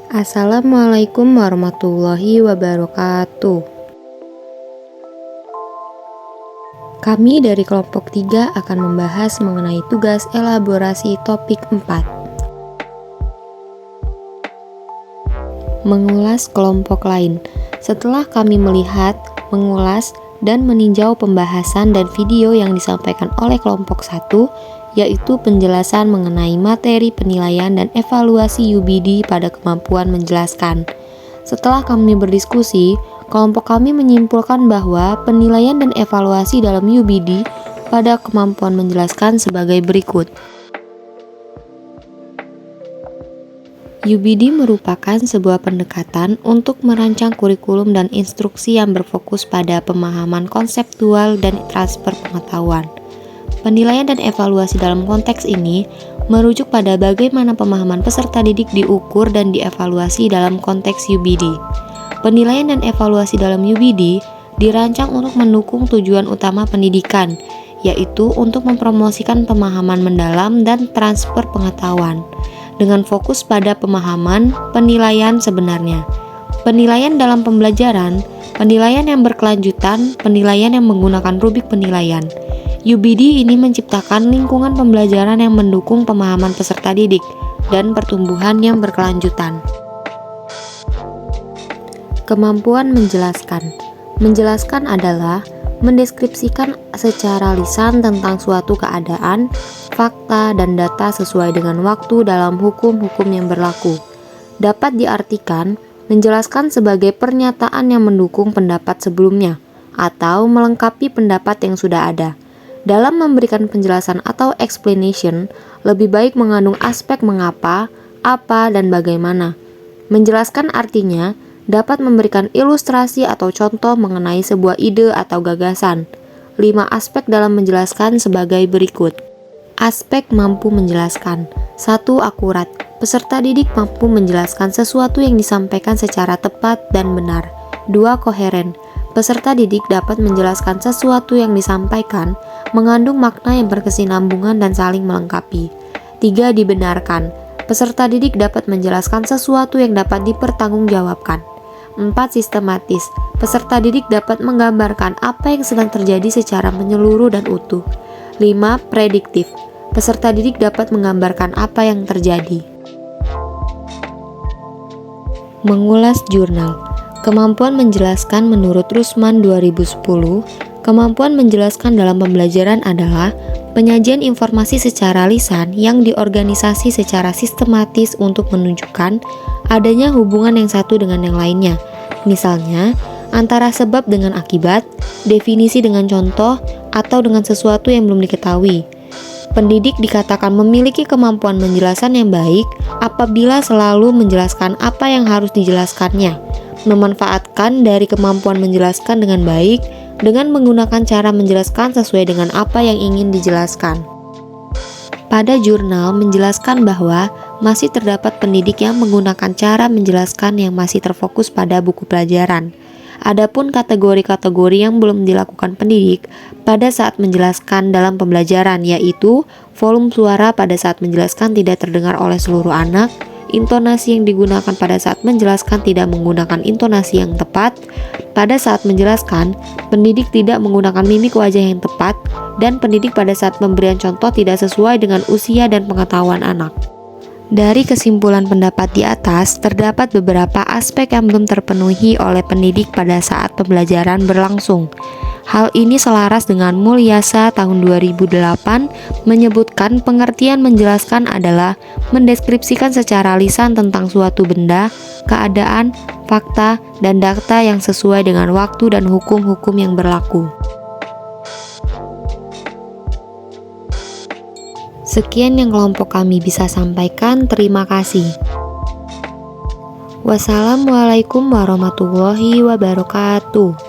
Assalamualaikum warahmatullahi wabarakatuh. Kami dari kelompok 3 akan membahas mengenai tugas elaborasi topik 4. Mengulas kelompok lain. Setelah kami melihat, mengulas, dan meninjau pembahasan dan video yang disampaikan oleh kelompok 1, yaitu penjelasan mengenai materi penilaian dan evaluasi UBD pada kemampuan menjelaskan. Setelah kami berdiskusi, kelompok kami menyimpulkan bahwa penilaian dan evaluasi dalam UBD pada kemampuan menjelaskan sebagai berikut. UBD merupakan sebuah pendekatan untuk merancang kurikulum dan instruksi yang berfokus pada pemahaman konseptual dan transfer pengetahuan. Penilaian dan evaluasi dalam konteks ini merujuk pada bagaimana pemahaman peserta didik diukur dan dievaluasi dalam konteks UBD. Penilaian dan evaluasi dalam UBD dirancang untuk mendukung tujuan utama pendidikan, yaitu untuk mempromosikan pemahaman mendalam dan transfer pengetahuan, dengan fokus pada pemahaman penilaian sebenarnya. Penilaian dalam pembelajaran, penilaian yang berkelanjutan, penilaian yang menggunakan rubrik penilaian. UBD ini menciptakan lingkungan pembelajaran yang mendukung pemahaman peserta didik dan pertumbuhan yang berkelanjutan. Kemampuan menjelaskan. Menjelaskan adalah mendeskripsikan secara lisan tentang suatu keadaan, fakta, dan data sesuai dengan waktu dalam hukum-hukum yang berlaku. Dapat diartikan, menjelaskan sebagai pernyataan yang mendukung pendapat sebelumnya atau melengkapi pendapat yang sudah ada. Dalam memberikan penjelasan atau explanation, lebih baik mengandung aspek mengapa, apa, dan bagaimana. Menjelaskan artinya dapat memberikan ilustrasi atau contoh mengenai sebuah ide atau gagasan. 5 aspek dalam menjelaskan sebagai berikut. Aspek mampu menjelaskan. 1. Akurat. Peserta didik mampu menjelaskan sesuatu yang disampaikan secara tepat dan benar. 2. Koheren. Peserta didik dapat menjelaskan sesuatu yang disampaikan mengandung makna yang berkesinambungan dan saling melengkapi. 3. Dibenarkan. Peserta didik dapat menjelaskan sesuatu yang dapat dipertanggungjawabkan. 4. Sistematis. Peserta didik dapat menggambarkan apa yang sedang terjadi secara menyeluruh dan utuh. 5. Prediktif. Peserta didik dapat menggambarkan apa yang terjadi. Mengulas jurnal. Kemampuan menjelaskan menurut Rusman 2010, kemampuan menjelaskan dalam pembelajaran adalah penyajian informasi secara lisan yang diorganisasi secara sistematis untuk menunjukkan adanya hubungan yang satu dengan yang lainnya. Misalnya, antara sebab dengan akibat, definisi dengan contoh, atau dengan sesuatu yang belum diketahui. Pendidik dikatakan memiliki kemampuan menjelaskan yang baik apabila selalu menjelaskan apa yang harus dijelaskannya, memanfaatkan dari kemampuan menjelaskan dengan baik dengan menggunakan cara menjelaskan sesuai dengan apa yang ingin dijelaskan. Pada jurnal menjelaskan bahwa masih terdapat pendidik yang menggunakan cara menjelaskan yang masih terfokus pada buku pelajaran. Adapun kategori-kategori yang belum dilakukan pendidik pada saat menjelaskan dalam pembelajaran, yaitu volume suara pada saat menjelaskan tidak terdengar oleh seluruh anak, intonasi yang digunakan pada saat menjelaskan tidak menggunakan intonasi yang tepat, pada saat menjelaskan, pendidik tidak menggunakan mimik wajah yang tepat, dan pendidik pada saat pemberian contoh tidak sesuai dengan usia dan pengetahuan anak. Dari kesimpulan pendapat di atas, terdapat beberapa aspek yang belum terpenuhi oleh pendidik pada saat pembelajaran berlangsung. Hal ini selaras dengan Mulyasa tahun 2008 menyebutkan pengertian menjelaskan adalah mendeskripsikan secara lisan tentang suatu benda, keadaan, fakta, dan data yang sesuai dengan waktu dan hukum-hukum yang berlaku. Sekian yang kelompok kami bisa sampaikan, terima kasih. Wassalamualaikum warahmatullahi wabarakatuh.